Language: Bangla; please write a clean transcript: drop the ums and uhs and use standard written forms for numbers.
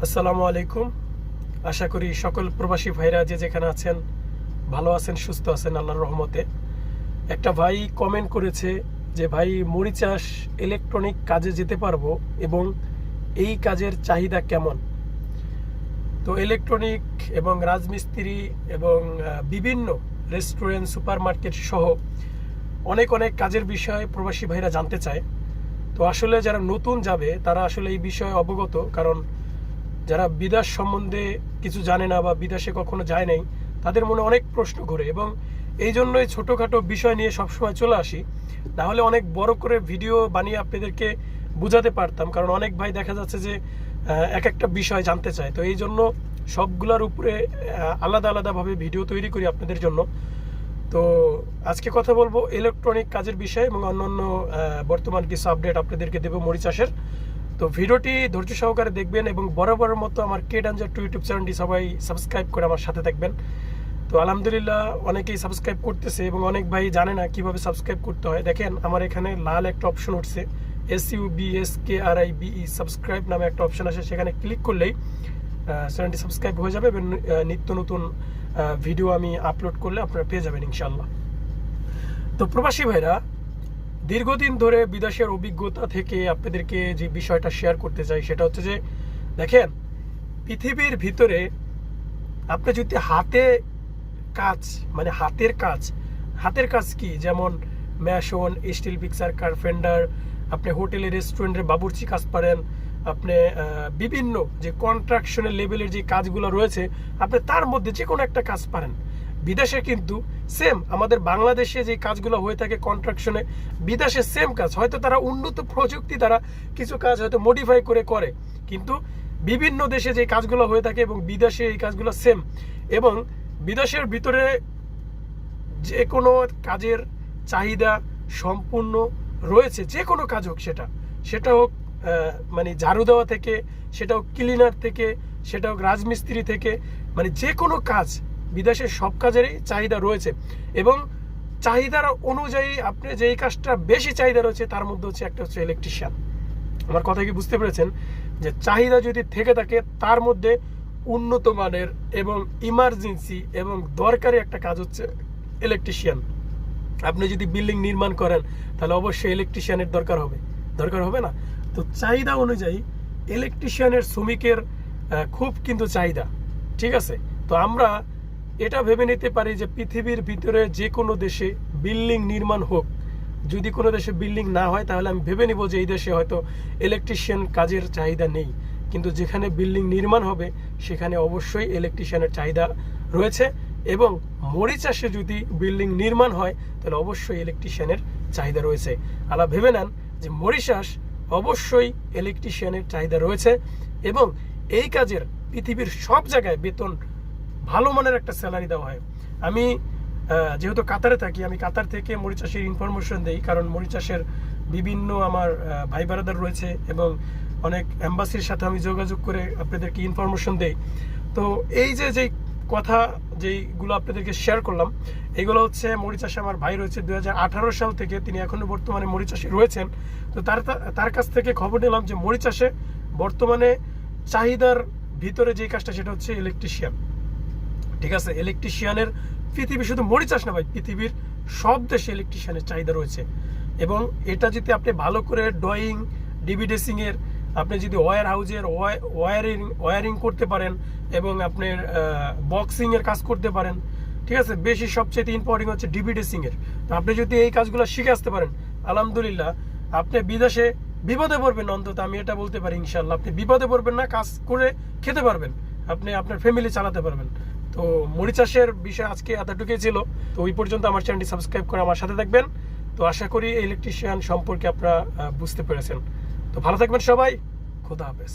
আসসালামু আলাইকুম। আশা করি সকল প্রবাসী ভাইরা যে যেখানে আছেন ভালো আছেন, সুস্থ আছেন আল্লাহর রহমতে। একটা ভাই কমেন্ট করেছে যে ভাই, মুড়ি চাষ ইলেকট্রনিক কাজে যেতে পারবো এবং এই কাজের চাহিদা কেমন? তো ইলেকট্রনিক এবং রাজমিস্ত্রি এবং বিভিন্ন রেস্টুরেন্ট, সুপারমার্কেট সহ অনেক অনেক কাজের বিষয়ে প্রবাসী ভাইরা জানতে চায়। তো আসলে যারা নতুন যাবে তারা আসলে এই বিষয়ে অবগত, কারণ যারা বিদেশ সম্বন্ধে কিছু জানে না বা বিদেশে কখনো যায় নাই তাদের মনে অনেক প্রশ্ন ঘুরে, এবং এই জন্যই ছোটোখাটো বিষয় নিয়ে সবসময় চলে আসি। নাহলে অনেক বড় করে ভিডিও বানিয়ে আপনাদেরকে বুঝাতে পারতাম, কারণ অনেক ভাই দেখা যাচ্ছে যে এক একটা বিষয় জানতে চায়। তো এই জন্য সবগুলোর উপরে আলাদা আলাদাভাবে ভিডিও তৈরি করি আপনাদের জন্য। তো আজকে কথা বলবো ইলেকট্রনিক কাজের বিষয়ে এবং অন্যান্য বর্তমান কিছু আপডেট আপনাদেরকে দেবো মুড়ি চাষের। তো ভিডিওটি ধৈর্য সহকারে দেখবেন এবং বরাবরের মতো আমার কে ডেঞ্জার টু ইউটিউব চ্যানেলটি সবাই সাবস্ক্রাইব করে আমার সাথে থাকবেন। তো আলহামদুলিল্লাহ অনেকেই সাবস্ক্রাইব করতেছে এবং অনেক ভাই জানে না কিভাবে সাবস্ক্রাইব করতে হয়। দেখেন আমার এখানে লাল একটা অপশন উঠছে, SUBSKRIBE সাবস্ক্রাইব নামে একটা অপশন আসে, সেখানে ক্লিক করলেই চ্যানেলটি সাবস্ক্রাইব হয়ে যাবে এবং নিত্য নতুন ভিডিও আমি আপলোড করলে আপনারা পেয়ে যাবেন ইনশাল্লাহ। তো প্রবাসী ভাইরা, দীর্ঘদিন ধরে বিদেশের অভিজ্ঞতা থেকে আপনাদেরকে যে বিষয়টা শেয়ার করতে চাই সেটা হচ্ছে যে দেখেন, পৃথিবীর ভিতরে আপনি যদি হাতে কাজ, মানে হাতের কাজ কি, যেমন ম্যাশন, স্টিল পিক্সার, কার্পেন্টার, আপনি হোটেলে রেস্টুরেন্টের বাবুর্চি কাজ পারেন, আপনি বিভিন্ন যে কন্ট্রাকশনের লেভেলের যে কাজগুলো রয়েছে আপনি তার মধ্যে যে কোনো একটা কাজ পারেন। বিদেশে কিন্তু সেম আমাদের বাংলাদেশে যে কাজগুলো হয়ে থাকে কন্ট্রাকশনে, বিদেশে সেম কাজ, হয়তো তারা উন্নত প্রযুক্তি দ্বারা কিছু কাজ হয়তো মডিফাই করে, কিন্তু বিভিন্ন দেশে যে কাজগুলো হয়ে থাকে এবং বিদেশে এই কাজগুলো সেম। এবং বিদেশের ভিতরে যে কোনো কাজের চাহিদা সম্পূর্ণ রয়েছে, যে কোনো কাজ হোক, সেটা হোক মানে ঝাড়ু দেওয়া থেকে, সেটা হোক ক্লিনার থেকে, সেটা হোক রাজমিস্ত্রি থেকে, মানে যে কোনো কাজ বিদেশের সব কাজেরই চাহিদা রয়েছে। এবং চাহিদার অনুযায়ী আপনি যেই কাজটা বেশি চাহিদা রয়েছে তার মধ্যে হচ্ছে একটা হচ্ছে ইলেকট্রিশিয়ান। আমার কথা কি বুঝতে পেরেছেন? যে চাহিদা যদি থেকে থাকে তার মধ্যে উন্নত মানের এবং ইমার্জেন্সি এবং দরকারি একটা কাজ হচ্ছে ইলেকট্রিশিয়ান। আপনি যদি বিল্ডিং নির্মাণ করেন তাহলে অবশ্যই ইলেকট্রিশিয়ানের দরকার হবে না? তো চাহিদা অনুযায়ী ইলেকট্রিশিয়ানের শ্রমিকের খুব কিন্তু চাহিদা, ঠিক আছে? তো আমরা এটা ভেবে নিতে পারি যে পৃথিবীর ভিতরে যে কোনো দেশে বিল্ডিং নির্মাণ হোক, যদি কোনো দেশে বিল্ডিং না হয় তাহলে আমি ভেবে নিব যে এই দেশে হয়তো ইলেকট্রিশিয়ান কাজের চাহিদা নেই, কিন্তু যেখানে বিল্ডিং নির্মাণ হবে সেখানে অবশ্যই ইলেকট্রিশিয়ানের চাহিদা রয়েছে। এবং মুড়ি চাষে যদি বিল্ডিং নির্মাণ হয় তাহলে অবশ্যই ইলেকট্রিশিয়ানের চাহিদা রয়েছে। আলা ভেবে নেন যে মুড়ি চাষ অবশ্যই ইলেকট্রিশিয়ানের চাহিদা রয়েছে এবং এই কাজের পৃথিবীর সব জায়গায় বেতন ভালো মানের একটা স্যালারি দেওয়া হয়। আমি যেহেতু কাতারে থাকি, আমি কাতার থেকে মুড়ি চাষের ইনফরমেশন দিই, কারণ মুড়ি চাষের বিভিন্ন আমার ভাই বারাদার রয়েছে এবং অনেক এম্বাসির সাথে আমি যোগাযোগ করে আপনাদেরকে ইনফরমেশন দেই। তো এই যেই কথা যেইগুলো আপনাদেরকে শেয়ার করলাম, এগুলো হচ্ছে মুড়ি চাষে আমার ভাই রয়েছে 2018 সাল থেকে, তিনি এখনো বর্তমানে মুড়ি চাষে রয়েছেন। তো তার কাছ থেকে খবর নিলাম যে মুড়ি চাষে বর্তমানে চাহিদার ভিতরে যে কাজটা সেটা হচ্ছে ইলেকট্রিশিয়ান, ঠিক আছে? ইলেকট্রিশিয়ানের পৃথিবী শুধু মুড়ি চাষ না ভাই, পৃথিবীর সব দেশে ইলেকট্রিশিয়ানের চাহিদা রয়েছে। এবং এটা যদি আপনি ভালো করে ড্রয়িং, ডিভিডেসিং এর, আপনি যদি ওয়্যার হাউজের ওয়্যারিং করতে পারেন এবং আপনার বক্সিং এর কাজ করতে পারেন, ঠিক আছে? বেশি সবচেয়ে ইম্পর্টেন্ট হচ্ছে ডিভিডেসিং এর। তো আপনি যদি এই কাজগুলো শিখে আসতে পারেন, আলহামদুলিল্লাহ আপনি বিদেশে বিপদে পড়বেন, অন্তত আমি এটা বলতে পারি ইনশাল্লাহ আপনি বিপদে পড়বেন না, কাজ করে খেতে পারবেন, আপনি আপনার ফ্যামিলি চালাতে পারবেন। তো মুড়ি চাষের বিষয় আজকে এতটুকুই ছিল। তো ওই পর্যন্ত আমার চ্যানেলটি সাবস্ক্রাইব করে আমার সাথে থাকবেন। তো আশা করি ইলেকট্রিশিয়ান সম্পর্কে আপনারা বুঝতে পেরেছেন। তো ভালো থাকবেন সবাই, খোদা হাফেজ।